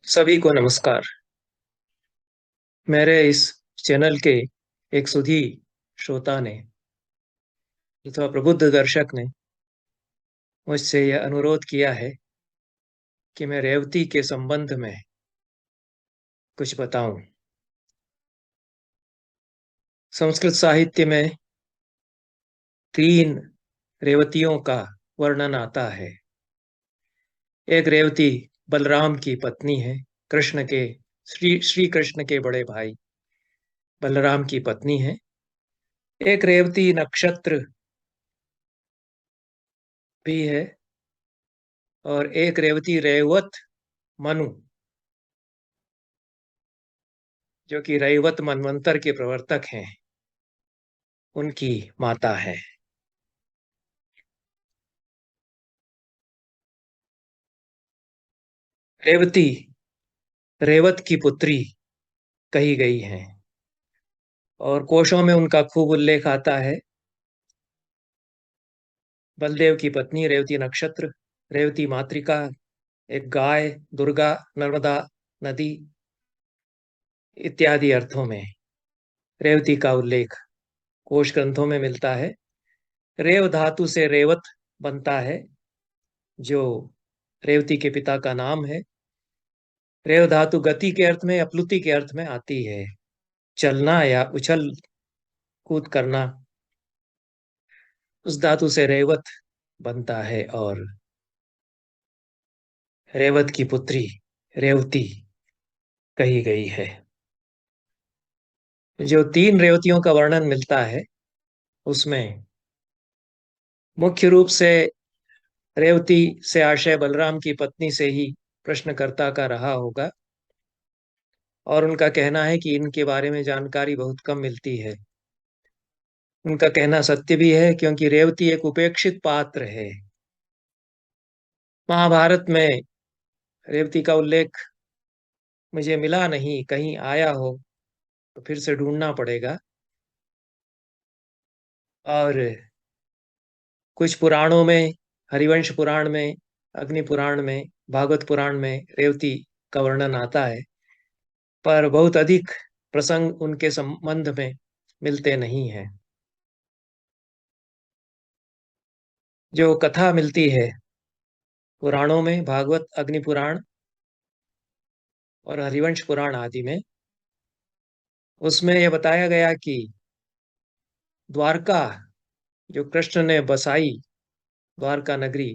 सभी को नमस्कार। मेरे इस चैनल के एक सुधी श्रोता ने अथवा प्रबुद्ध दर्शक ने मुझसे यह अनुरोध किया है कि मैं रेवती के संबंध में कुछ बताऊं। संस्कृत साहित्य में तीन रेवतियों का वर्णन आता है। एक रेवती बलराम की पत्नी है, कृष्ण के श्री कृष्ण के बड़े भाई बलराम की पत्नी है। एक रेवती नक्षत्र भी है और एक रेवती रेवत मनु, जो कि रैवत मनवंतर के प्रवर्तक हैं, उनकी माता है। रेवती रेवत की पुत्री कही गई है और कोशों में उनका खूब उल्लेख आता है। बलदेव की पत्नी रेवती नक्षत्र, रेवती मातृका, एक गाय, दुर्गा, नर्मदा नदी इत्यादि अर्थों में रेवती का उल्लेख कोश ग्रंथों में मिलता है। रेव धातु से रेवत बनता है, जो रेवती के पिता का नाम है। रेव धातु गति के अर्थ में या प्लुति के अर्थ में आती है, चलना या उछल कूद करना। उस धातु से रेवत बनता है और रेवत की पुत्री रेवती कही गई है। जो तीन रेवतियों का वर्णन मिलता है उसमें मुख्य रूप से रेवती से आशय बलराम की पत्नी से ही प्रश्नकर्ता का रहा होगा और उनका कहना है कि इनके बारे में जानकारी बहुत कम मिलती है। उनका कहना सत्य भी है, क्योंकि रेवती एक उपेक्षित पात्र है। महाभारत में रेवती का उल्लेख मुझे मिला नहीं, कहीं आया हो तो फिर से ढूंढना पड़ेगा। और कुछ पुराणों में, हरिवंश पुराण में, अग्नि पुराण में, भागवत पुराण में रेवती का वर्णन आता है, पर बहुत अधिक प्रसंग उनके संबंध में मिलते नहीं हैं। जो कथा मिलती है पुराणों में, भागवत, अग्नि पुराण और हरिवंश पुराण आदि में, उसमें यह बताया गया कि द्वारका जो कृष्ण ने बसाई, द्वारका नगरी,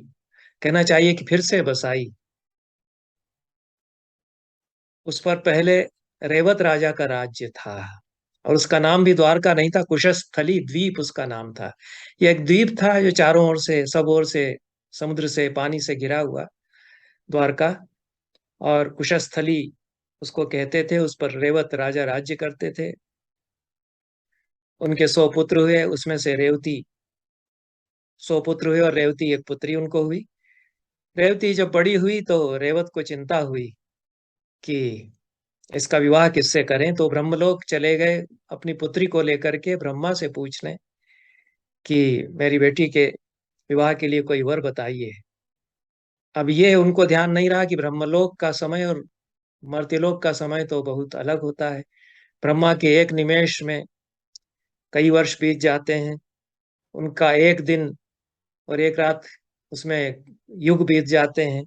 कहना चाहिए कि फिर से बसाई, उस पर पहले रेवत राजा का राज्य था और उसका नाम भी द्वारका नहीं था, कुशस्थली द्वीप उसका नाम था। यह एक द्वीप था जो चारों ओर से, सब ओर से समुद्र से, पानी से घिरा हुआ द्वारका, और कुशस्थली उसको कहते थे। उस पर रेवत राजा राज्य करते थे। उनके 100 पुत्र हुए, उसमें से रेवती, 100 पुत्र हुए और रेवती एक पुत्री उनको हुई। रेवती जब बड़ी हुई तो रेवत को चिंता हुई कि इसका विवाह किससे करें, तो ब्रह्मलोक चले गए अपनी पुत्री को लेकर के ब्रह्मा से पूछने कि मेरी बेटी के विवाह के लिए कोई वर बताइए। अब ये उनको ध्यान नहीं रहा कि ब्रह्मलोक का समय और मर्त्यलोक का समय तो बहुत अलग होता है। ब्रह्मा के एक निमेष में कई वर्ष बीत जाते हैं, उनका एक दिन और एक रात उसमें युग बीत जाते हैं।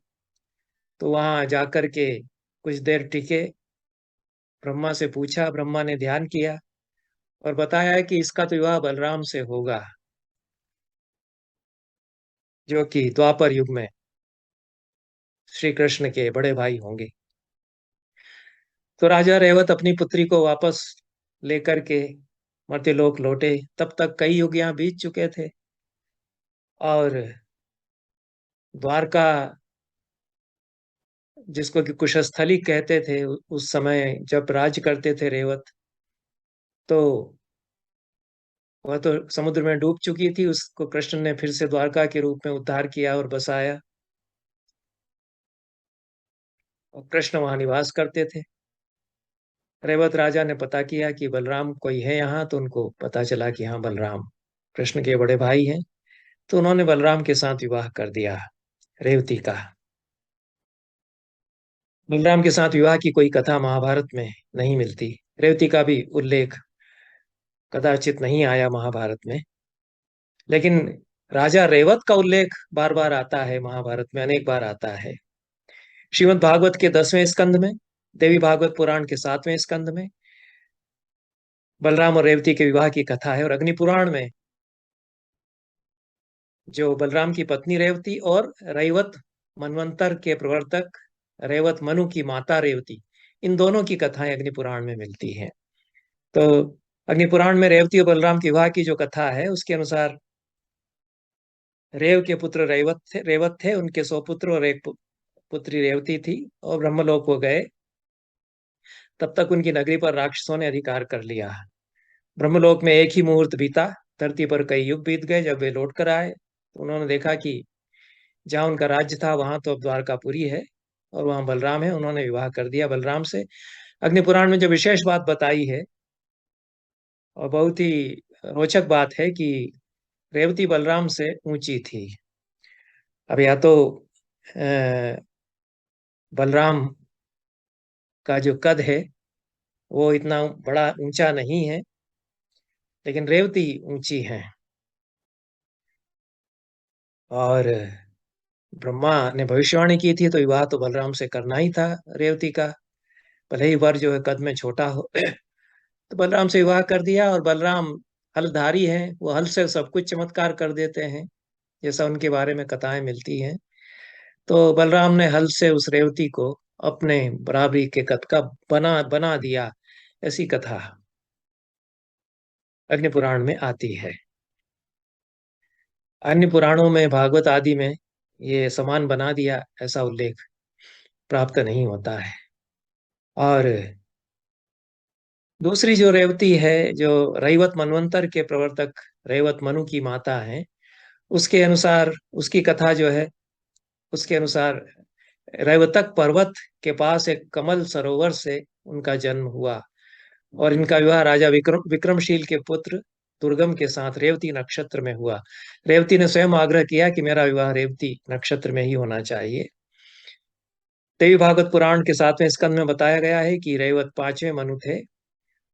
तो वहां जाकर के कुछ देर टिके, ब्रह्मा से पूछा, ब्रह्मा ने ध्यान किया और बताया है कि इसका तो विवाह बलराम से होगा, जो कि द्वापर युग में श्री कृष्ण के बड़े भाई होंगे। तो राजा रेवत अपनी पुत्री को वापस लेकर के मर्त्यलोक लौटे। तब तक कई युग यहाँ बीत चुके थे और द्वारका, जिसको कि कुशस्थली कहते थे, उस समय जब राज करते थे रेवत, तो वह तो समुद्र में डूब चुकी थी। उसको कृष्ण ने फिर से द्वारका के रूप में उद्धार किया और बसाया, और कृष्ण वहां निवास करते थे। रेवत राजा ने पता किया कि बलराम कोई है यहाँ, तो उनको पता चला कि हाँ, बलराम कृष्ण के बड़े भाई हैं। तो उन्होंने बलराम के साथ विवाह कर दिया रेवती का। बलराम के साथ विवाह की कोई कथा महाभारत में नहीं मिलती। रेवती का भी उल्लेख कदाचित नहीं आया महाभारत में। लेकिन राजा रेवत का उल्लेख बार बार आता है, महाभारत में अनेक बार आता है। श्रीमद् भागवत के 10वें स्कंद में, देवी भागवत पुराण के 7वें स्कंद में बलराम और रेवती के विवाह की कथा है। और अग्नि पुराण में जो बलराम की पत्नी रेवती और रैवत मनवंतर के प्रवर्तक रेवत मनु की माता रेवती, इन दोनों की कथाएं अग्नि पुराण में मिलती हैं। तो अग्नि पुराण में रेवती और बलराम के विवाह की जो कथा है, उसके अनुसार रेव के पुत्र रेवत थे, उनके 100 पुत्र और एक पुत्री रेवती थी, और ब्रह्मलोक को गए। तब तक उनकी नगरी पर राक्षसों ने अधिकार कर लिया। ब्रह्मलोक में एक ही मुहूर्त बीता, धरती पर कई युग बीत गए। जब वे लौट कर आए तो उन्होंने देखा कि जहाँ उनका राज्य था वहां तो अब द्वारकापुरी है और वहां बलराम है। उन्होंने विवाह कर दिया बलराम से। अग्नि पुराण में जो विशेष बात बताई है और बहुत ही रोचक बात है कि रेवती बलराम से ऊंची थी। अब या तो बलराम का जो कद है वो इतना बड़ा ऊंचा नहीं है, लेकिन रेवती ऊंची है। और ब्रह्मा ने भविष्यवाणी की थी तो विवाह तो बलराम से करना ही था रेवती का, भले ही वर जो है कद में छोटा हो। तो बलराम से विवाह कर दिया। और बलराम हलधारी हैं, वो हल से सब कुछ चमत्कार कर देते हैं, जैसा उनके बारे में कथाएं मिलती हैं। तो बलराम ने हल से उस रेवती को अपने बराबरी के कद का बना बना दिया, ऐसी कथा अग्नि पुराण में आती है। अन्य पुराणों में, भागवत आदि में ये समान बना दिया ऐसा उल्लेख प्राप्त नहीं होता है। और दूसरी जो रेवती है, जो रैवत मनवंतर के प्रवर्तक रैवत मनु की माता है, उसके अनुसार, उसकी कथा जो है, उसके अनुसार रैवतक पर्वत के पास एक कमल सरोवर से उनका जन्म हुआ। और इनका विवाह राजा विक्रमशील के पुत्र दुर्गम के साथ रेवती नक्षत्र में हुआ। रेवती ने स्वयं आग्रह किया कि मेरा विवाह रेवती नक्षत्र में ही होना चाहिए। देवी भागवत पुराण के 7वें स्कंद में बताया गया है कि रेवत 5वें मनु थे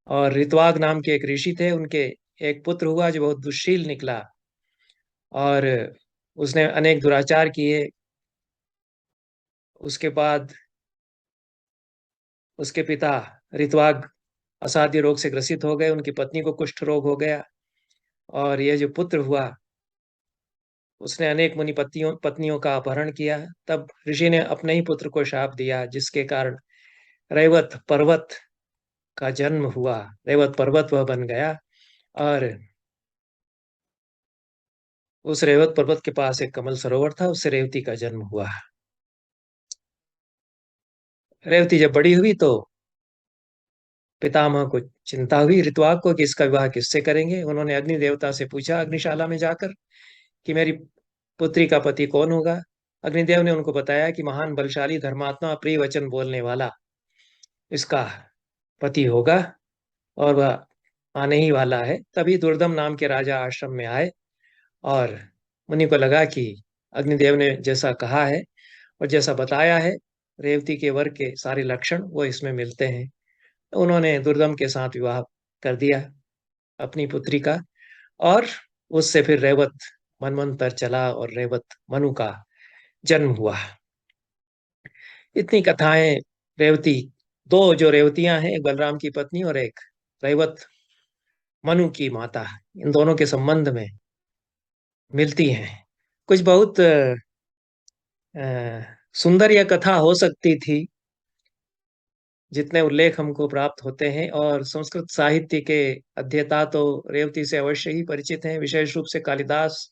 और ऋत्वाग नाम के एक ऋषि थे। उनके एक पुत्र हुआ जो बहुत दुश्शील निकला और उसने अनेक दुराचार किए। उसके बाद उसके पिता ऋत्वाग असाध्य रोग से ग्रसित हो गए, उनकी पत्नी को कुष्ठ रोग हो गया। और यह जो पुत्र हुआ, उसने अनेक मुनि पत्नियों का अपहरण किया। तब ऋषि ने अपने ही पुत्र को शाप दिया, जिसके कारण रैवत पर्वत का जन्म हुआ। रैवत पर्वत वह बन गया और उस रेवत पर्वत के पास एक कमल सरोवर था, उससे रेवती का जन्म हुआ। रेवती जब बड़ी हुई तो पितामह को चिंता हुई ऋतुवाग को कि इसका विवाह किससे करेंगे। उन्होंने अग्नि देवता से पूछा अग्निशाला में जाकर कि मेरी पुत्री का पति कौन होगा। अग्निदेव ने उनको बताया कि महान बलशाली धर्मात्मा प्रिय वचन बोलने वाला इसका पति होगा और वह आने ही वाला है। तभी दुर्दम नाम के राजा आश्रम में आए और मुनि को लगा कि अग्निदेव ने जैसा कहा है और जैसा बताया है, रेवती के वर के सारे लक्षण वो इसमें मिलते हैं। उन्होंने दुर्दम के साथ विवाह कर दिया अपनी पुत्री का। और उससे फिर रेवत मनवंतर चला और रेवत मनु का जन्म हुआ। इतनी कथाएं रेवती, दो जो रेवतियां हैं, एक बलराम की पत्नी और एक रेवत मनु की माता, इन दोनों के संबंध में मिलती हैं। कुछ बहुत सुंदर यह कथा हो सकती थी जितने उल्लेख हमको प्राप्त होते हैं। और संस्कृत साहित्य के अध्येता तो रेवती से अवश्य ही परिचित हैं, विशेष रूप से कालिदास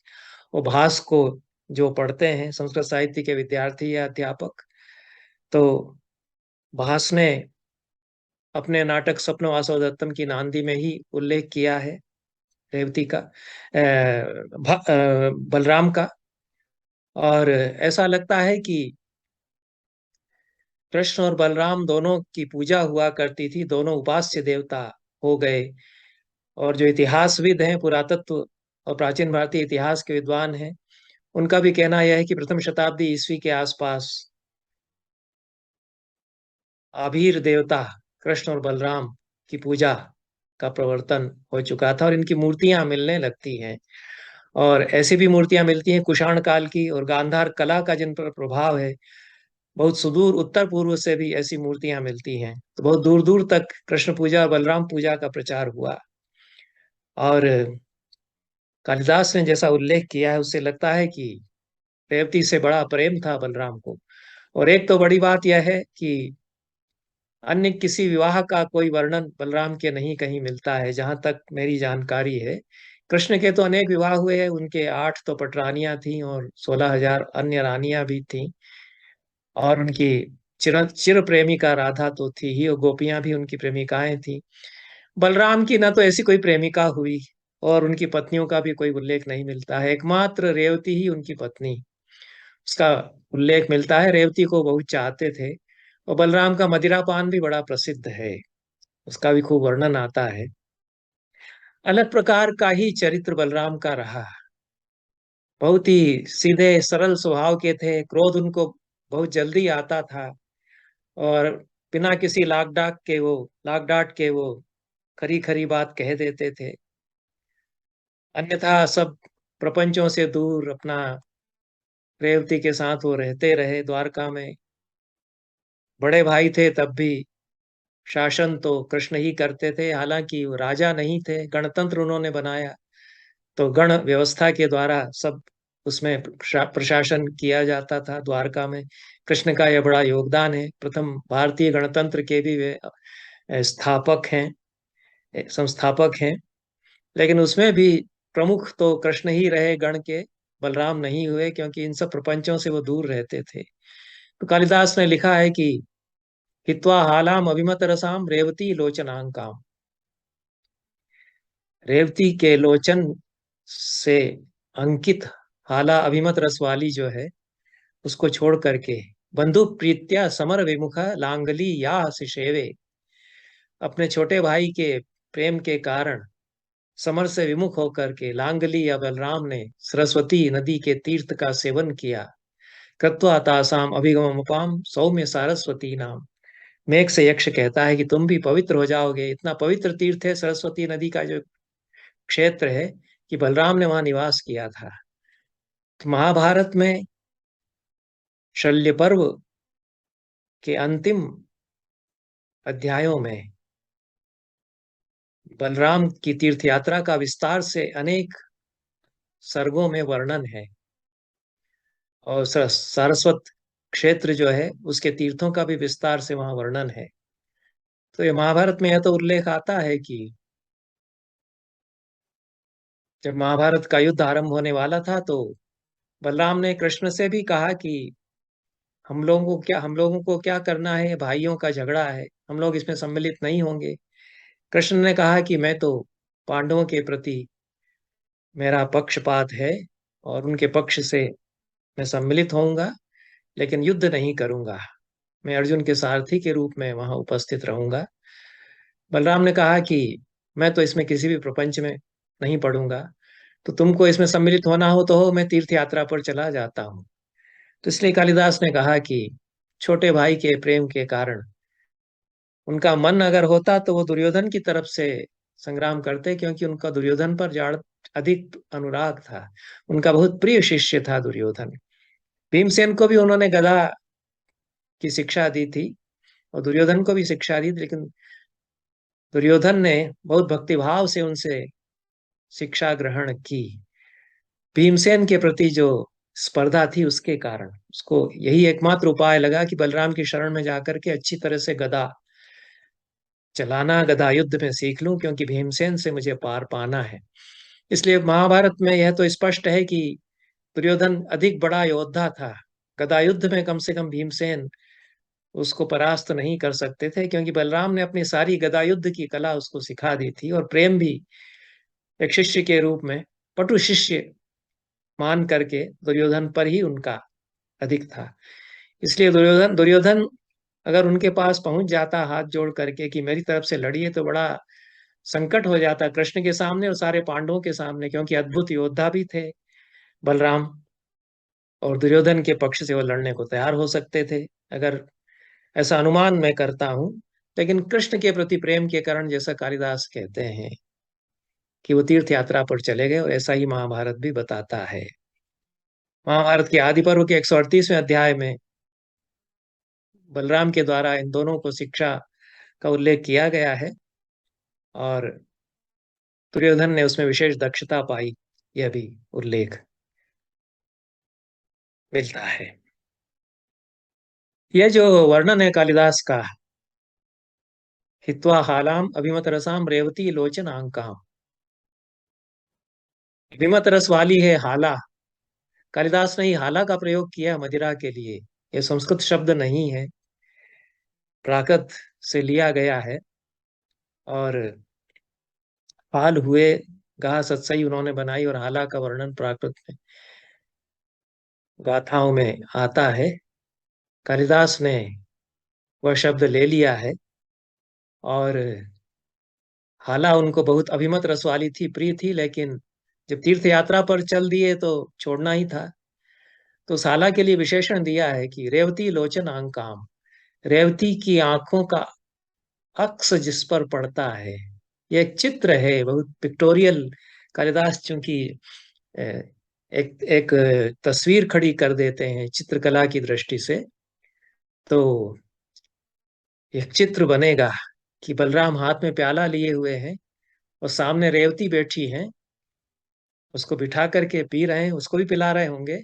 और भास को जो पढ़ते हैं संस्कृत साहित्य के विद्यार्थी या अध्यापक, तो भास ने अपने नाटक स्वप्न वासवदत्तम की नांदी में ही उल्लेख किया है रेवती का, बलराम का। और ऐसा लगता है कि कृष्ण और बलराम दोनों की पूजा हुआ करती थी, दोनों उपास्य देवता हो गए। और जो इतिहासविद हैं, पुरातत्व और प्राचीन भारतीय इतिहास के विद्वान हैं, उनका भी कहना यह है कि प्रथम शताब्दी ईस्वी के आसपास आभीर देवता कृष्ण और बलराम की पूजा का प्रवर्तन हो चुका था और इनकी मूर्तियां मिलने लगती हैं। और ऐसी भी मूर्तियां मिलती हैं कुषाण काल की और गांधार कला का जिन पर प्रभाव है, बहुत सुदूर उत्तर पूर्व से भी ऐसी मूर्तियां मिलती हैं। तो बहुत दूर दूर तक कृष्ण पूजा और बलराम पूजा का प्रचार हुआ। और कालिदास ने जैसा उल्लेख किया है उससे लगता है कि रेवती से बड़ा प्रेम था बलराम को। और एक तो बड़ी बात यह है कि अन्य किसी विवाह का कोई वर्णन बलराम के नहीं कहीं मिलता है, जहां तक मेरी जानकारी है। कृष्ण के तो अनेक विवाह हुए हैं, उनके 8 तो पटरानियां थीं और 16,000 अन्य रानियां भी थीं। और उनकी चिर चिर प्रेमिका राधा तो थी ही और गोपियां भी उनकी प्रेमिकाएं थीं। बलराम की ना तो ऐसी कोई प्रेमिका हुई और उनकी पत्नियों का भी कोई उल्लेख नहीं मिलता है। एकमात्र रेवती ही उनकी पत्नी, उसका उल्लेख मिलता है। रेवती को बहुत चाहते थे। और बलराम का मदिरापान भी बड़ा प्रसिद्ध है, उसका भी खूब वर्णन आता है। अलग प्रकार का ही चरित्र बलराम का रहा। बहुत ही सीधे सरल स्वभाव के थे, क्रोध उनको बहुत जल्दी आता था। और बिना किसी लाग डांट के वो खरी खरी बात कह देते थे। अन्यथा सब प्रपंचों से दूर अपना रेवती के साथ वो रहते रहे द्वारका में। बड़े भाई थे तब भी शासन तो कृष्ण ही करते थे, हालांकि वो राजा नहीं थे, गणतंत्र उन्होंने बनाया। तो गण व्यवस्था के द्वारा सब उसमें प्रशासन किया जाता था द्वारका में। कृष्ण का यह बड़ा योगदान है। प्रथम भारतीय गणतंत्र के भी वे स्थापक हैं, संस्थापक हैं। लेकिन उसमें भी प्रमुख तो कृष्ण ही रहे गण के, बलराम नहीं हुए, क्योंकि इन सब प्रपंचों से वो दूर रहते थे। तो कालिदास ने लिखा है कि हित्वा हालाम अभिमत रसाम रेवती लोचनांकाम। रेवती के लोचन से अंकित हाला अभिमत रस वाली जो है, उसको छोड़ करके बंधु प्रीत्या समर विमुखा लांगली या सिशेवे। अपने छोटे भाई के प्रेम के कारण समर से विमुख होकर के लांगली या बलराम ने सरस्वती नदी के तीर्थ का सेवन किया। कृत्वा तासाम अभिगममुपाम सौम्य सारस्वती नाम। मेघ से यक्ष कहता है कि तुम भी पवित्र हो जाओगे। इतना पवित्र तीर्थ है सरस्वती नदी का जो क्षेत्र है, कि बलराम ने वहां निवास किया था। तो महाभारत में शल्य पर्व के अंतिम अध्यायों में बलराम की तीर्थ यात्रा का विस्तार से अनेक सर्गों में वर्णन है। और सारस्वत क्षेत्र जो है उसके तीर्थों का भी विस्तार से वहां वर्णन है। तो ये महाभारत में यह तो उल्लेख आता है कि जब महाभारत का युद्ध आरंभ होने वाला था तो बलराम ने कृष्ण से भी कहा कि हम लोगों को क्या करना है, भाइयों का झगड़ा है, हम लोग इसमें सम्मिलित नहीं होंगे। कृष्ण ने कहा कि मैं तो पांडवों के प्रति मेरा पक्षपात है और उनके पक्ष से मैं सम्मिलित होऊंगा, लेकिन युद्ध नहीं करूंगा। मैं अर्जुन के सारथी के रूप में वहां उपस्थित रहूंगा। बलराम ने कहा कि मैं तो इसमें किसी भी प्रपंच में नहीं पढ़ूंगा, तो तुमको इसमें सम्मिलित होना हो तो हो, मैं तीर्थ यात्रा पर चला जाता हूँ। तो इसलिए कालिदास ने कहा कि छोटे भाई के प्रेम के कारण उनका मन अगर होता तो वो दुर्योधन की तरफ से संग्राम करते, क्योंकि उनका दुर्योधन पर जाड़ अधिक अनुराग था। उनका बहुत प्रिय शिष्य था दुर्योधन। भीमसेन को भी उन्होंने गदा की शिक्षा दी थी और दुर्योधन को भी शिक्षा दी थी, लेकिन दुर्योधन ने बहुत भक्तिभाव से उनसे शिक्षा ग्रहण की। भीमसेन के प्रति जो स्पर्धा थी उसके कारण उसको यही एकमात्र उपाय लगा कि बलराम की शरण में जाकर के अच्छी तरह से गदा चलाना, गदा युद्ध में सीख लूं, क्योंकि भीमसेन से मुझे पार पाना है। इसलिए महाभारत में यह तो स्पष्ट है कि दुर्योधन अधिक बड़ा योद्धा था। गदा युद्ध में कम से कम भीमसेन उसको परास्त नहीं कर सकते थे, क्योंकि बलराम ने अपनी सारी गदा युद्ध की कला उसको सिखा दी थी और प्रेम भी एक शिष्य के रूप में, पटु शिष्य मान करके दुर्योधन पर ही उनका अधिक था। इसलिए दुर्योधन दुर्योधन अगर उनके पास पहुंच जाता हाथ जोड़ करके कि मेरी तरफ से लड़िए, तो बड़ा संकट हो जाता कृष्ण के सामने और सारे पांडवों के सामने, क्योंकि अद्भुत योद्धा भी थे बलराम। और दुर्योधन के पक्ष से वो लड़ने को तैयार हो सकते थे अगर ऐसा अनुमान मैं करता हूं। लेकिन कृष्ण के प्रति प्रेम के कारण, जैसा कालिदास कहते हैं, कि वो तीर्थ यात्रा पर चले गए, और ऐसा ही महाभारत भी बताता है। महाभारत के आदि पर्व के 138वें अध्याय में बलराम के द्वारा इन दोनों को शिक्षा का उल्लेख किया गया है, और दुर्योधन ने उसमें विशेष दक्षता पाई, यह भी उल्लेख मिलता है। यह जो वर्णन है कालिदास का, हित्वा हालाम अभिमत रसाम रेवती लोचन आंकाम, अभिमत रस वाली है हाला। कालिदास ने ही हाला का प्रयोग किया मदिरा के लिए। यह संस्कृत शब्द नहीं है, प्राकृत से लिया गया है। और हाल हुए गा सत्सई उन्होंने बनाई, और हाला का वर्णन प्राकृत में गाथाओं में आता है। कालिदास ने वह शब्द ले लिया है, और हाला उनको बहुत अभिमत रस वाली थी, प्रिय थी, लेकिन जब तीर्थ यात्रा पर चल दिए तो छोड़ना ही था। तो साला के लिए विशेषण दिया है कि रेवती लोचन आंकाम, रेवती की आंखों का अक्स जिस पर पड़ता है। ये एक चित्र है, बहुत पिक्टोरियल। कालिदास चूंकि अ, एक एक तस्वीर खड़ी कर देते हैं चित्रकला की दृष्टि से, तो एक चित्र बनेगा कि बलराम हाथ में प्याला लिए हुए हैं, और सामने रेवती बैठी हैं, उसको बिठा करके पी रहे हैं, उसको भी पिला रहे होंगे,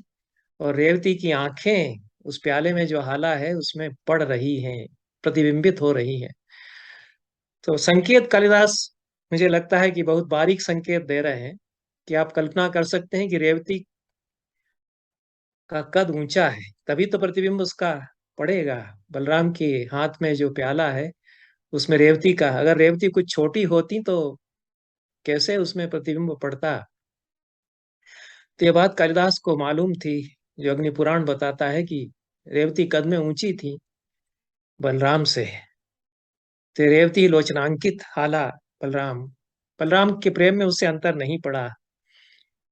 और रेवती की आंखें उस प्याले में जो हाला है उसमें पड़ रही हैं, प्रतिबिंबित हो रही हैं। तो संकेत कालिदास, मुझे लगता है कि बहुत बारीक संकेत दे रहे हैं, कि आप कल्पना कर सकते हैं कि रेवती का कद ऊंचा है, तभी तो प्रतिबिंब उसका पड़ेगा। बलराम के हाथ में जो प्याला है उसमें रेवती का, अगर रेवती कुछ छोटी होती तो कैसे उसमें प्रतिबिंब पड़ता। तो ये बात कालिदास को मालूम थी, जो अग्नि पुराण बताता है कि रेवती कद में ऊंची थी बलराम से। तो रेवती लोचनांकित हाला बलराम, बलराम के प्रेम में उससे अंतर नहीं पड़ा।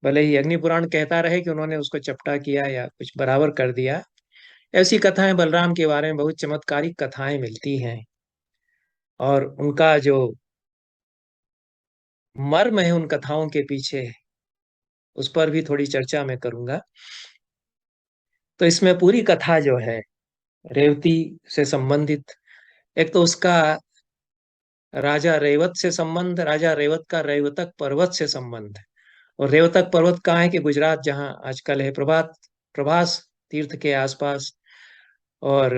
भले ही अग्नि पुराण कहता रहे कि उन्होंने उसको चपटा किया या कुछ बराबर कर दिया। ऐसी कथाएं बलराम के बारे में, बहुत चमत्कारिक कथाएं मिलती हैं, और उनका जो मर्म है उन कथाओं के पीछे, उस पर भी थोड़ी चर्चा मैं करूंगा। तो इसमें पूरी कथा जो है रेवती से संबंधित, एक तो उसका राजा रेवत से संबंध, राजा रेवत का रेवतक पर्वत से संबंध। और रेवतक पर्वत कहाँ है? कि गुजरात, जहाँ आजकल है प्रभास तीर्थ के आसपास। और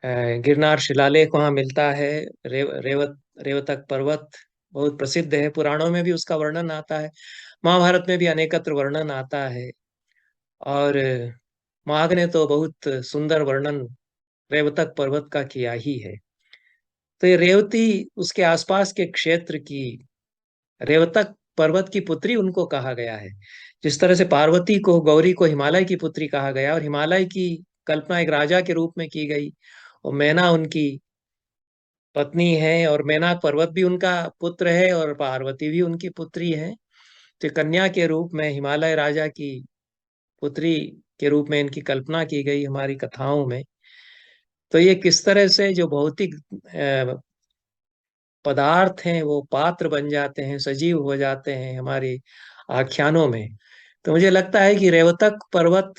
गिरनार शिलालेख वहाँ मिलता है। रेवतक पर्वत बहुत प्रसिद्ध है, पुराणों में भी उसका वर्णन आता है, महाभारत में भी अनेकत्र वर्णन आता है। और माघ ने तो बहुत सुंदर वर्णन रेवतक पर्वत का किया ही है। तो ये रेवती उसके आसपास के क्षेत्र की, रेवतक पर्वत की पुत्री उनको कहा गया है। जिस तरह से पार्वती को, गौरी को हिमालय की पुत्री कहा गया, और हिमालय की कल्पना एक राजा के रूप में की गई, और मैना उनकी पत्नी है, और मैना पर्वत भी उनका पुत्र है, और पार्वती भी उनकी पुत्री है। तो कन्या के रूप में हिमालय राजा की पुत्री के रूप में इनकी कल्पना की गई हमारी कथाओं में। तो ये किस तरह से जो भौतिक पदार्थ हैं वो पात्र बन जाते हैं, सजीव हो जाते हैं हमारे आख्यानों में। तो मुझे लगता है कि रेवतक पर्वत,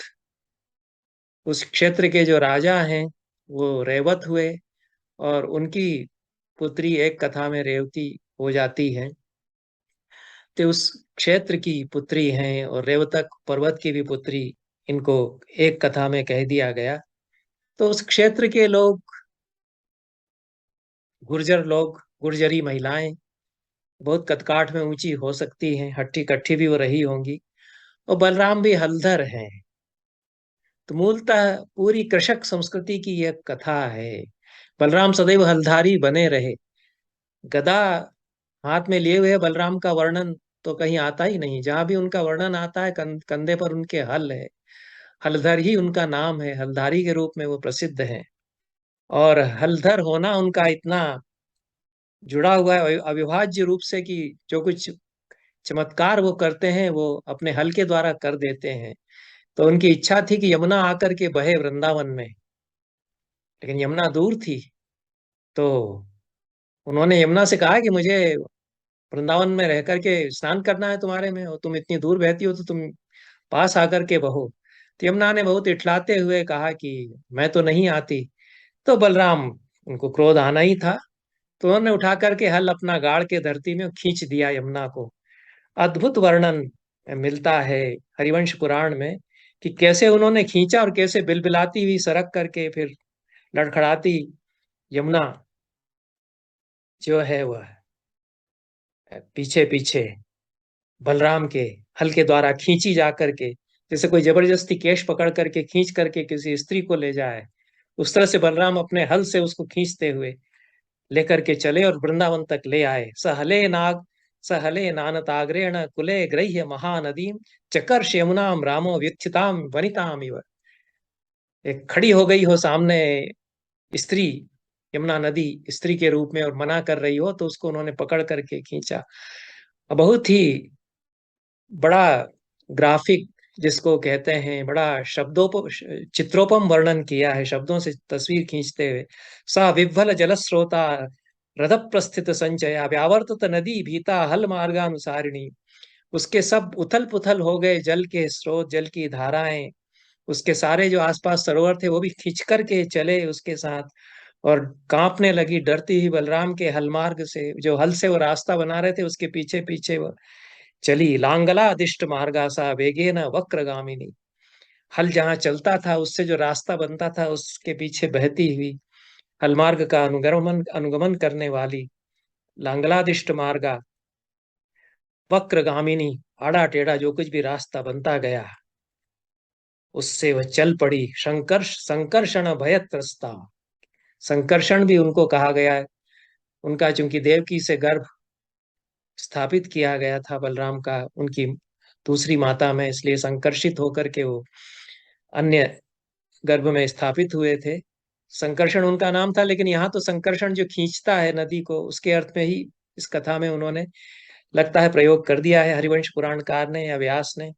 उस क्षेत्र के जो राजा हैं वो रेवत हुए, और उनकी पुत्री एक कथा में रेवती हो जाती है। तो उस क्षेत्र की पुत्री हैं, और रेवतक पर्वत की भी पुत्री, इनको एक कथा में कह दिया गया। तो उस क्षेत्र के लोग, गुर्जर लोग, गुर्जरी महिलाएं, बहुत कदकाठ में ऊंची हो सकती हैं, हट्टी कट्ठी भी वो रही होंगी। और बलराम भी हलधर हैं। तो मूलतः पूरी कृषक संस्कृति की यह कथा है। बलराम सदैव हलधारी बने रहे। गदा हाथ में लिए हुए बलराम का वर्णन तो कहीं आता ही नहीं। जहां भी उनका वर्णन आता है, कंधे पर उनके हल है, हलधर ही उनका नाम है, हलधारी के रूप में वो प्रसिद्ध हैं। और हलधर होना उनका इतना जुड़ा हुआ है अविभाज्य रूप से, कि जो कुछ चमत्कार वो करते हैं वो अपने हल के द्वारा कर देते हैं। तो उनकी इच्छा थी कि यमुना आकर के बहे वृंदावन में, लेकिन यमुना दूर थी। तो उन्होंने यमुना से कहा कि मुझे वृंदावन में रह करके स्नान करना है तुम्हारे में, और तुम इतनी दूर बहती हो तो तुम पास आकर के बहो। तो यमुना ने बहुत इठलाते हुए कहा कि मैं तो नहीं आती। तो बलराम, उनको क्रोध आना ही था, तो उन्होंने उठा करके हल अपना गाड़ के धरती में खींच दिया यमुना को। अद्भुत वर्णन मिलता है हरिवंश पुराण में कि कैसे उन्होंने खींचा और कैसे बिलबिलाती हुई सरक करके फिर लड़खड़ाती यमुना जो है वह पीछे पीछे बलराम के हल के द्वारा खींची जा करके, जैसे कोई जबरदस्ती केश पकड़ करके खींच करके किसी स्त्री को ले जाए, उस तरह से बलराम अपने हल से उसको खींचते हुए लेकर के चले और वृंदावन तक ले आए। सहले नानताग्रेण कुले ग्रह्य महानदीम चकर्ष यमुनाम रामो व्युत्थिताम वनिताम इव। एक खड़ी हो गई हो सामने स्त्री, यमुना नदी स्त्री के रूप में और मना कर रही हो, तो उसको उन्होंने पकड़ करके खींचा। बहुत ही बड़ा ग्राफिक जिसको कहते हैं, बड़ा शब्दों चित्रोपम वर्णन किया है, शब्दों से तस्वीर खींचते हुए। सा विह्वल जलस्रोता रथ प्रस्थित संचया व्यावर्तत नदी भीता हल मार्गानुसारिणी। उसके सब उथल पुथल हो गए जल के स्रोत, जल की धाराएं, उसके सारे जो आसपास सरोवर थे वो भी खींच करके चले उसके साथ। और कांपने लगी डरती हुई बलराम के हल मार्ग से, जो हल से वो रास्ता बना रहे थे उसके पीछे पीछे वो चली। लांगला अदिष्ट मार्गासा वेगेन वक्रगामिनी। हल जहाँ चलता था उससे जो रास्ता बनता था उसके पीछे बहती हुई हल मार्ग का अनुगमन अनुगमन करने वाली लांगलादिष्ट मार्गा वक्रगामिनी, आड़ा टेढ़ा जो कुछ भी रास्ता बनता गया उससे वह चल पड़ी। संकर्षण भयत्रस्ता। संकर्षण भी उनको कहा गया है, उनका चूंकि देवकी से गर्भ स्थापित किया गया था बलराम का उनकी दूसरी माता में, इसलिए संकर्षित होकर के वो अन्य गर्भ में स्थापित हुए थे। संकर्षण उनका नाम था, लेकिन यहाँ तो संकर्षण जो खींचता है नदी को, उसके अर्थ में ही इस कथा में उन्होंने लगता है प्रयोग कर दिया है हरिवंश पुराणकार ने या व्यास ने।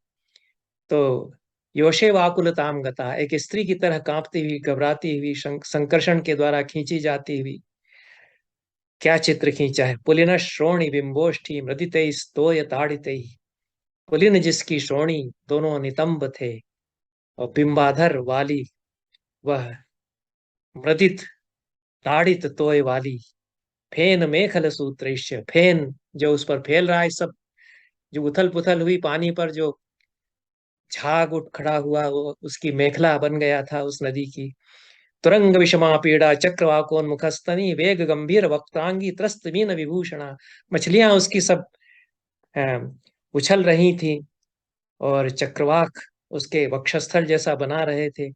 तो योशे वाकुलताम गता, एक स्त्री की तरह कांपती हुई घबराती हुई संकर्षण के द्वारा खींची जाती हुई, क्या चित्र खींचा है। पुलिन श्रोणी बिंबोष्ठी मृदित स्तोय ताड़ित। पुलिन जिसकी श्रोणी दोनों नितंब थे, और बिंबाधर वाली वह मृदित ताड़ित तोय वाली। फेन मेखल सूत्रेश्य, फेन जो उस पर फैल रहा है, सब जो उथल पुथल हुई पानी पर जो झाग उठ खड़ा हुआ वो उसकी मेखला बन गया था उस नदी की। तुरंग विषमा पीड़ा चक्रवाकोन मुखस्तनी वेग गंभीर वक्तांगी त्रस्त मीन विभूषणा। मछलियां उसकी सब उछल रही थी, और चक्रवाक उसके वक्षस्थल जैसा बना रहे थे।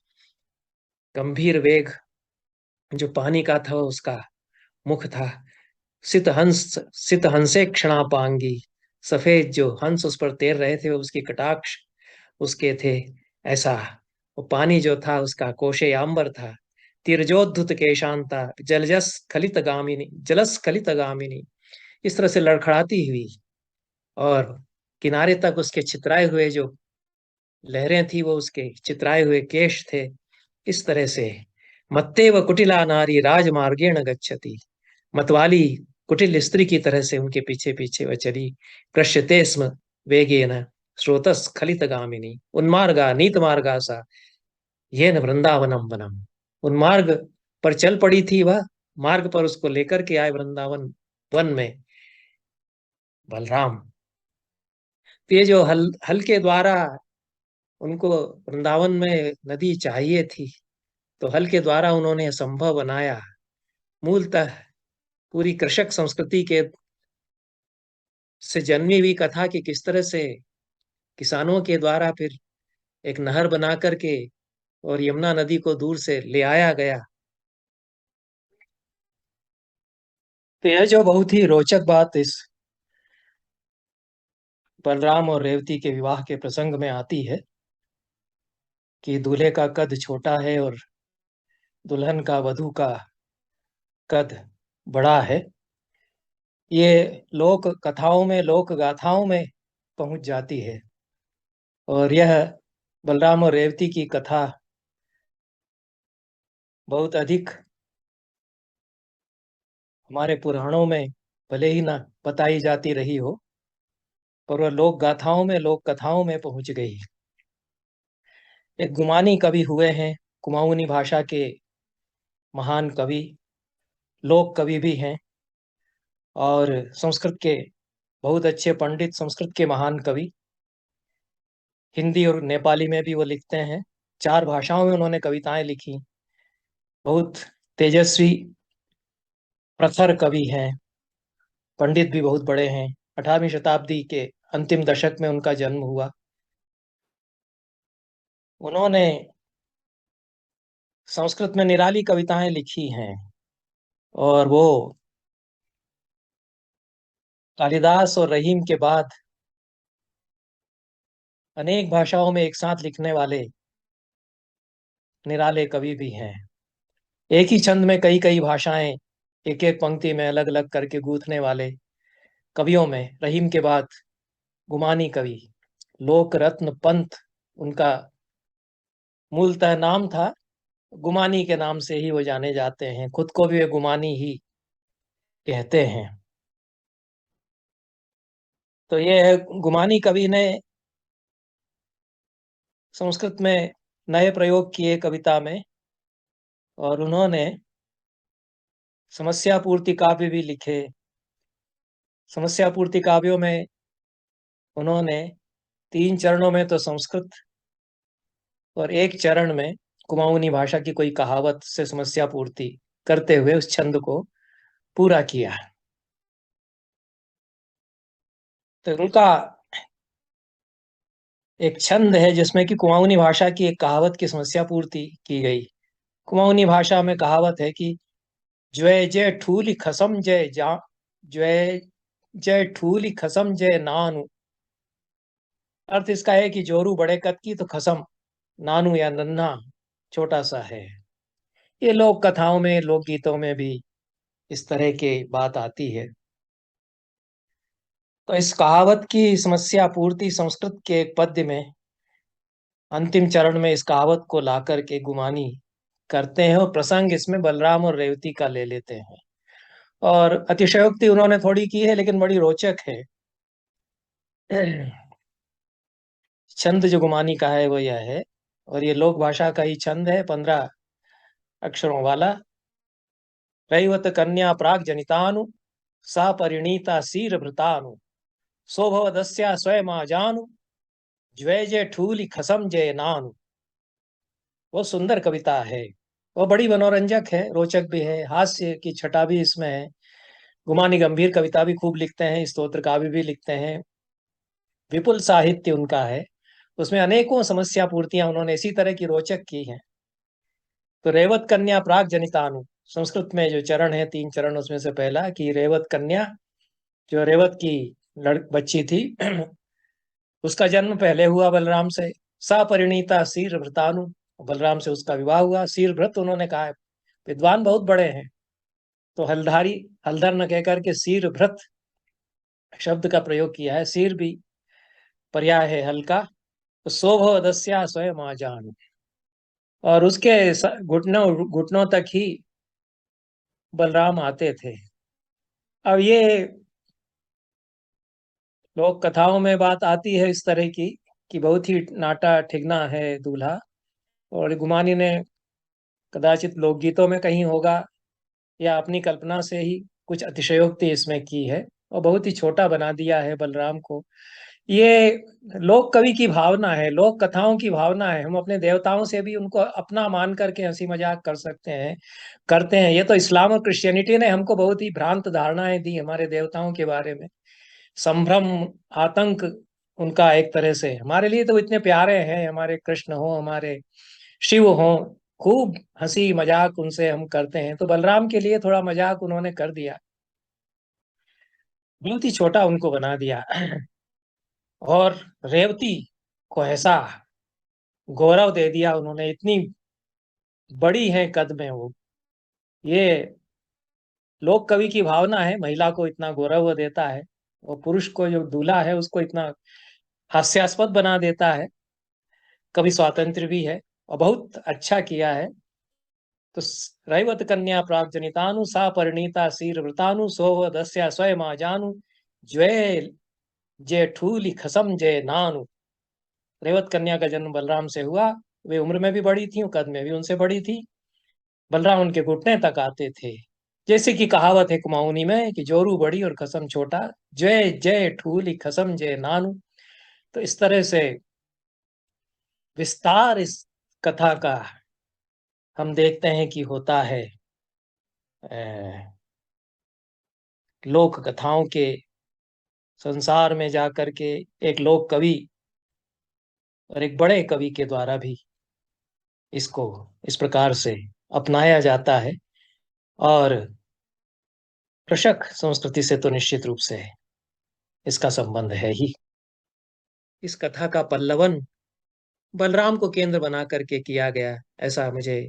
गंभीर वेग जो पानी का था वो उसका मुख था। सित हंसे क्षणापांगी, सफेद जो हंस उस पर तैर रहे थे वो उसकी कटाक्ष उसके थे। ऐसा वो पानी जो था उसका कोशे आंबर था। तिरजोद्धुत केशांता जलस खलित गामिनी। इस तरह से लड़खड़ाती हुई, और किनारे तक उसके चितराए हुए जो लहरें थी वो उसके चितराए हुए केश थे। इस तरह से मत्तेव कुटिला नारी राजमार्गेण गच्छति। मतवाली कुटिल स्त्री की तरह से उनके पीछे पीछे वह चली। कृष्यते स्म वेगेन स्रोतस स्खलित गामिनी उन्मार्गा नीत मार्गा सा येन वृंदावनम वनम। उन्मार्ग पर चल पड़ी थी वह, मार्ग पर उसको लेकर के आए वृंदावन वन में बलराम। तो ये जो हल हल के द्वारा उनको वृंदावन में नदी चाहिए थी, तो हल के द्वारा उन्होंने संभव बनाया। मूलतः पूरी कृषक संस्कृति के से जन्मी हुई कथा कि किस तरह से किसानों के द्वारा फिर एक नहर बना करके और यमुना नदी को दूर से ले आया गया। तो यह जो बहुत ही रोचक बात इस बलराम और रेवती के विवाह के प्रसंग में आती है कि दूल्हे का कद छोटा है और दुल्हन का, वधू का कद बड़ा है। ये लोक कथाओं में, लोक गाथाओं में पहुंच जाती है। और यह बलराम और रेवती की कथा बहुत अधिक हमारे पुराणों में भले ही ना बताई जाती रही हो, पर वह लोक गाथाओं में, लोक कथाओं में पहुंच गई। एक गुमानी कवि हुए हैं, कुमाऊनी भाषा के महान कवि, लोक कवि भी हैं, और संस्कृत के बहुत अच्छे पंडित, संस्कृत के महान कवि। हिंदी और नेपाली में भी वो लिखते हैं। 4 भाषाओं में उन्होंने कविताएं लिखी। बहुत तेजस्वी, प्रखर कवि हैं, पंडित भी बहुत बड़े हैं। 18वीं शताब्दी के अंतिम दशक में उनका जन्म हुआ। उन्होंने संस्कृत में निराली कविताएं लिखी हैं, और वो कालिदास और रहीम के बाद अनेक भाषाओं में एक साथ लिखने वाले निराले कवि भी हैं। एक ही छंद में कई कई भाषाएं एक एक पंक्ति में अलग अलग करके गूंथने वाले कवियों में रहीम के बाद गुमानी कवि, लोक रत्न पंत उनका मूलतः नाम था। गुमानी के नाम से ही वो जाने जाते हैं, खुद को भी वे गुमानी ही कहते हैं। तो ये है, गुमानी कवि ने संस्कृत में नए प्रयोग किए कविता में, और उन्होंने समस्या पूर्ति काव्य भी लिखे। समस्या पूर्ति काव्यों में उन्होंने 3 चरणों में तो संस्कृत, और एक चरण में कुमाऊनी भाषा की कोई कहावत से समस्या पूर्ति करते हुए उस छंद को पूरा किया। तो उनका एक छंद है जिसमें कि कुमाऊनी भाषा की एक कहावत की समस्या पूर्ति की गई। कुमाऊनी भाषा में कहावत है कि ज्वै जय ठूली खसम जय जा, ज्वै जय ठूली खसम जय नानु। अर्थ इसका है कि जोरू बड़े कद की तो खसम नानू या नन्हा छोटा सा है। ये लोक कथाओं में, लोक गीतों में भी इस तरह की बात आती है। तो इस कहावत की समस्या पूर्ति संस्कृत के एक पद्य में अंतिम चरण में इस कहावत को ला करके गुमानी करते हैं, और प्रसंग इसमें बलराम और रेवती का ले लेते हैं। और अतिशयोक्ति उन्होंने थोड़ी की है, लेकिन बड़ी रोचक है। छंद जो गुमानी का है वो यह है, और ये लोक भाषा का ही छंद है, 15 अक्षरों वाला। रैवत कन्या प्राग जनितानु, सा परिणीता सीर भृतानु, सोभवदस्या स्वयं जानु, ज्वै जय ठूली खसम जय नानु। वो सुंदर कविता है, वो बड़ी मनोरंजक है, रोचक भी है, हास्य की छटा भी इसमें है। गुमानी गंभीर कविता भी खूब लिखते हैं, स्तोत्र काव्य भी लिखते हैं, विपुल साहित्य उनका है। उसमें अनेकों समस्या पूर्तियां उन्होंने इसी तरह की रोचक की हैं। तो रेवत कन्या प्राग जनितानु, संस्कृत में जो चरण है, 3 चरण, उसमें से पहला कि रेवत कन्या, जो रेवत की बच्ची थी, उसका जन्म पहले हुआ बलराम से। सपरिणीता शीर भृतानु, बलराम से उसका विवाह हुआ। शीर भृत उन्होंने कहा है, विद्वान बहुत बड़े हैं, तो हलधारी, हलधर न कहकर के शीर भृत शब्द का प्रयोग किया है। शीर भी पर्याय है हल का। तो शोभो दस्या स्वयं आजान, और उसके घुटनों घुटनों तक ही बलराम आते थे। अब ये लोक कथाओं में बात आती है इस तरह की कि बहुत ही नाटा ठिगना है दूल्हा। और गुमानी ने कदाचित लोकगीतों में कहीं होगा, या अपनी कल्पना से ही कुछ अतिशयोक्ति इसमें की है, और बहुत ही छोटा बना दिया है बलराम को। ये लोक कवि की भावना है, लोक कथाओं की भावना है। हम अपने देवताओं से भी उनको अपना मान करके हंसी मजाक कर सकते हैं, करते हैं। ये तो इस्लाम और क्रिश्चियनिटी ने हमको बहुत ही भ्रांत धारणाएं दी हमारे देवताओं के बारे में। संभ्रम, आतंक उनका एक तरह से। हमारे लिए तो इतने प्यारे हैं, हमारे कृष्ण हो, हमारे शिव हो, खूब हंसी मजाक उनसे हम करते हैं। तो बलराम के लिए थोड़ा मजाक उन्होंने कर दिया, बहुत ही छोटा उनको बना दिया। और रेवती को ऐसा गौरव दे दिया उन्होंने, इतनी बड़ी है कद में वो। ये लोक कवि की भावना है, महिला को इतना गौरव वो देता है, और पुरुष को, जो दूल्हा है, उसको इतना हास्यास्पद बना देता है। कवि स्वातंत्र भी है, और बहुत अच्छा किया है। तो रैवत कन्या प्राग जनितानु सा परिणीता शीर वृतानु सोवदस्या स्वयं जानु ज्वे जेठूली खसम जय नानु। रेवत कन्या का जन्म बलराम से हुआ। वे उम्र में भी बड़ी थी, कद में भी उनसे बड़ी थी। बलराम उनके घुटने तक आते थे। जैसे कि कहावत है कुमाऊनी में कि जोरू बड़ी और खसम छोटा, जय जय ठूली खसम जय नानु। तो इस तरह से विस्तार इस कथा का हम देखते हैं कि होता है लोक कथाओं के संसार में जाकर के एक लोक कवि और एक बड़े कवि के द्वारा भी इसको इस प्रकार से अपनाया जाता है। और कृषक संस्कृति से तो निश्चित रूप से इसका संबंध है ही। इस कथा का पल्लवन बलराम को केंद्र बना करके किया गया, ऐसा मुझे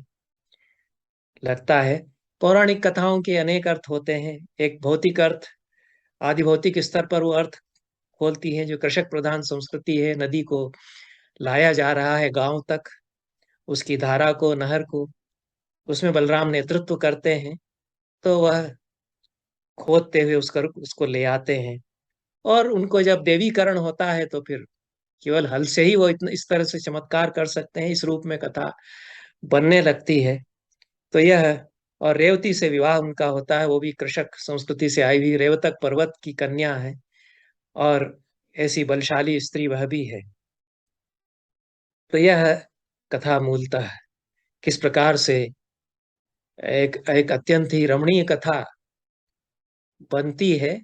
लगता है। पौराणिक कथाओं के अनेक अर्थ होते हैं। एक भौतिक अर्थ, आदि भौतिक स्तर पर वो अर्थ खोलती है जो कृषक प्रधान संस्कृति है। नदी को लाया जा रहा है गांव तक, उसकी धारा को, नहर को, उसमें बलराम नेतृत्व करते हैं। तो वह खोदते हुए उसको ले आते हैं। और उनको जब देवीकरण होता है तो फिर केवल हल से ही वो इतना इस तरह से चमत्कार कर सकते हैं, इस रूप में कथा बनने लगती है। तो यह, और रेवती से विवाह उनका होता है, वो भी कृषक संस्कृति से आई हुई रेवतक पर्वत की कन्या है, और ऐसी बलशाली स्त्री वह भी है। तो यह कथा मूलतः किस प्रकार से एक एक अत्यंत ही रमणीय कथा बनती है,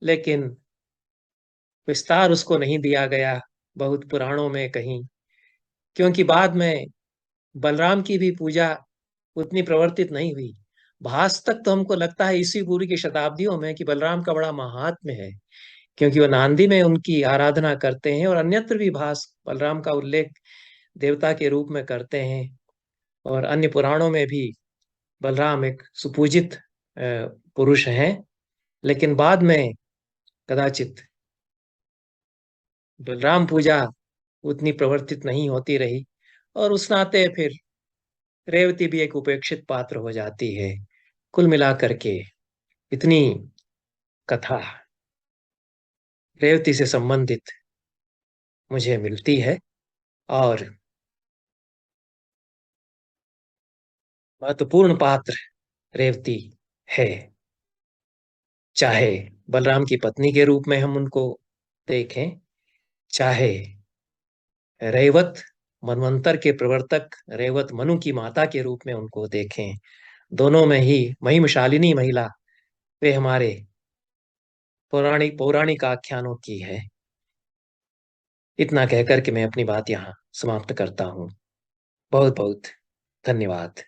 लेकिन विस्तार उसको नहीं दिया गया बहुत पुराणों में कहीं, क्योंकि बाद में बलराम की भी पूजा उतनी प्रवर्तित नहीं हुई। भास तक तो हमको लगता है इसी पूरी की शताब्दियों में कि बलराम का बड़ा महात्म्य है, क्योंकि वो नांदी में उनकी आराधना करते हैं और अन्यत्र भी भास बलराम का उल्लेख देवता के रूप में करते हैं। और अन्य पुराणों में भी बलराम एक सुपूजित पुरुष हैं। लेकिन बाद में कदाचित बलराम पूजा उतनी प्रवर्तित नहीं होती रही, और उस नाते फिर रेवती भी एक उपेक्षित पात्र हो जाती है। कुल मिलाकर के इतनी कथा रेवती से संबंधित मुझे मिलती है, और महत्वपूर्ण पात्र रेवती है। चाहे बलराम की पत्नी के रूप में हम उनको देखें, चाहे रेवत मनवंतर के प्रवर्तक रेवत मनु की माता के रूप में उनको देखें, दोनों में ही महिमशालिनी महिला वे हमारे पौराणिक पौराणिक आख्यानों की है। इतना कहकर के मैं अपनी बात यहाँ समाप्त करता हूँ। बहुत बहुत धन्यवाद।